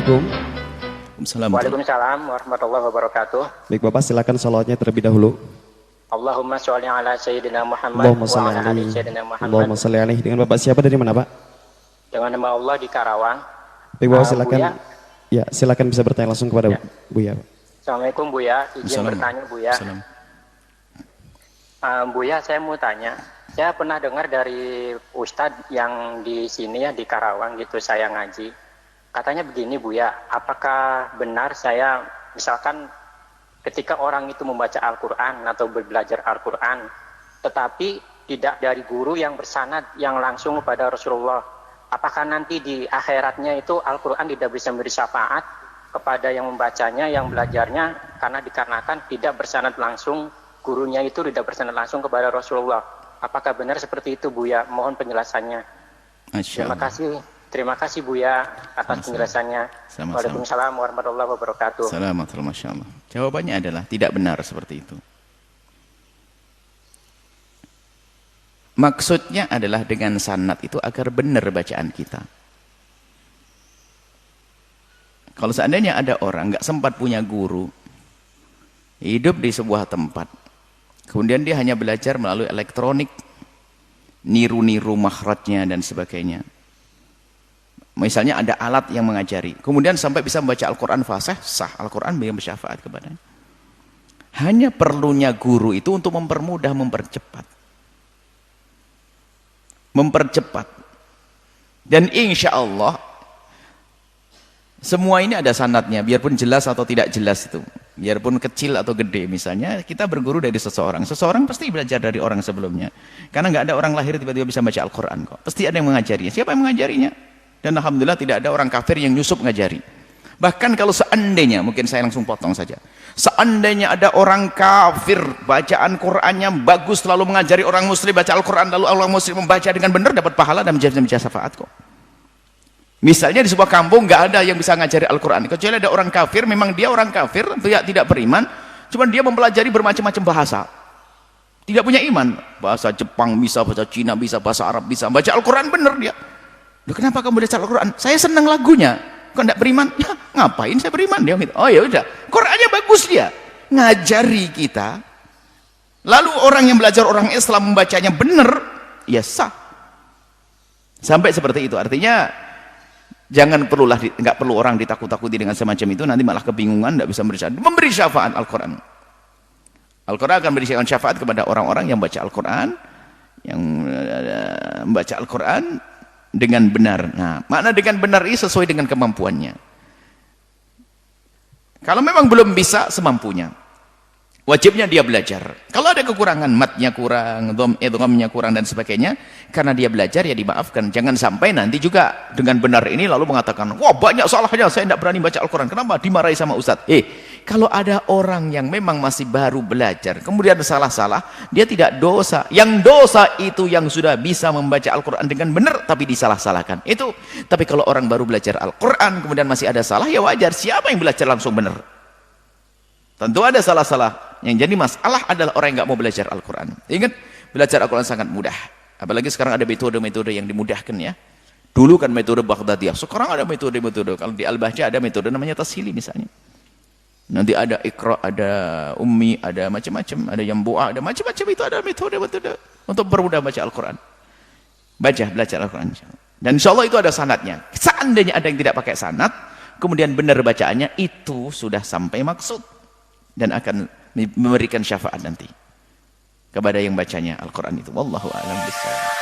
Assalamualaikum. Waalaikumsalam warahmatullahi wabarakatuh. Baik Bapak, silakan salawatnya terlebih dahulu. Allahumma sholli ala sayyidina Muhammad Allahumma wa sholli ala ali alaihi. sayyidina Allahumma Muhammad. sholli alaihi. Dengan Bapak siapa, dari mana Pak? Dengan nama Allah di Karawang. Baik Bapak, silakan. Buya. Ya, silakan bisa bertanya langsung kepada Ya. Buya. Assalamualaikum Buya, izin bertanya Buya. Buya, saya mau tanya. Saya pernah dengar dari Ustadz yang di sini ya, di Karawang gitu, saya ngaji. Katanya begini Buya, apakah benar saya misalkan ketika orang itu membaca Al-Quran atau belajar Al-Quran, tetapi tidak dari guru yang bersanad yang langsung kepada Rasulullah, apakah nanti di akhiratnya itu Al-Quran tidak bisa memberi syafaat kepada yang membacanya, yang belajarnya, karena dikarenakan tidak bersanad langsung, gurunya itu tidak bersanad langsung kepada Rasulullah. Apakah benar seperti itu Buya? Mohon penjelasannya. Terima kasih Buya atas penjelasannya. Waalaikumsalam warahmatullahi wabarakatuh. Assalamualaikum, Masya Allah. Jawabannya adalah tidak benar seperti itu. Maksudnya adalah dengan sanad itu agar benar bacaan kita. Kalau seandainya ada orang nggak sempat punya guru, hidup di sebuah tempat, kemudian dia hanya belajar melalui elektronik, niru-niru makhrajnya dan sebagainya. Misalnya ada alat yang mengajari, kemudian sampai bisa membaca Al-Quran fasih, sah, Al-Quran yang bersyafaat kepadanya. Hanya perlunya guru itu untuk mempermudah, mempercepat. Dan insya Allah semua ini ada sanadnya, biarpun jelas atau tidak jelas itu, biarpun kecil atau gede. Misalnya kita berguru dari seseorang pasti belajar dari orang sebelumnya, karena nggak ada orang lahir tiba-tiba bisa baca Al-Quran kok, pasti ada yang mengajarinya. Siapa yang mengajarinya? Dan alhamdulillah tidak ada orang kafir yang nyusup ngajari. Bahkan kalau seandainya, mungkin saya langsung potong saja, seandainya ada orang kafir bacaan Qurannya bagus, lalu mengajari orang muslim baca Al-Quran, lalu orang muslim membaca dengan benar, dapat pahala dan menjadi syafaat kok. Misalnya di sebuah kampung nggak ada yang bisa ngajari Al-Quran, kecuali ada orang kafir, memang dia orang kafir, tidak beriman, cuma dia mempelajari bermacam-macam bahasa, tidak punya iman, bahasa Jepang bisa, bahasa Cina bisa, bahasa Arab bisa, baca Al-Quran benar dia. Loh, kenapa kamu baca Al-Quran? Saya senang lagunya. Kok enggak beriman? Ya, ngapain saya beriman? Dia gitu. Oh ya udah, Qurannya bagus dia. Ngajari kita. Lalu orang yang belajar orang Islam membacanya benar, ya sah. Sampai seperti itu. Artinya nggak perlu orang ditakut-takuti dengan semacam itu, nanti malah kebingungan, enggak bisa memberi syafaat Al-Quran. Al-Quran akan memberi syafaat kepada orang-orang yang baca Al-Quran, yang membaca Al-Quran dengan benar. Nah, makna dengan benar ini sesuai dengan kemampuannya. Kalau memang belum bisa, semampunya. Wajibnya dia belajar. Kalau ada kekurangan, matnya kurang, dhamnya kurang dan sebagainya, karena dia belajar ya dimaafkan. Jangan sampai nanti juga dengan benar ini lalu mengatakan, wah banyak salahnya, saya tidak berani baca Al-Quran. Kenapa? Dimarahi sama Ustadz. Kalau ada orang yang memang masih baru belajar, kemudian salah-salah, dia tidak dosa. Yang dosa itu yang sudah bisa membaca Al-Quran dengan benar, tapi disalah-salahkan. Itu. Tapi kalau orang baru belajar Al-Quran, kemudian masih ada salah, ya wajar. Siapa yang belajar langsung benar? Tentu ada salah-salah. Yang jadi masalah adalah orang yang nggak mau belajar Al-Quran. Ingat, belajar Al-Quran sangat mudah. Apalagi sekarang ada metode-metode yang dimudahkan ya. Dulu kan metode Baghdadiyah, sekarang ada metode-metode. Kalau di Al-Bahjah ada metode namanya Tashili misalnya. Nanti ada Iqra, ada Ummi, ada macam-macam, ada Yambu'a, ada macam-macam, itu ada metode-metode untuk bermudah baca Al-Quran. Belajar Al-Quran. Dan insya Allah itu ada sanadnya. Seandainya ada yang tidak pakai sanad, kemudian benar bacaannya, itu sudah sampai maksud. Dan akan memberikan syafaat nanti kepada yang bacanya Al-Quran itu. Wallahu a'lam bishawab.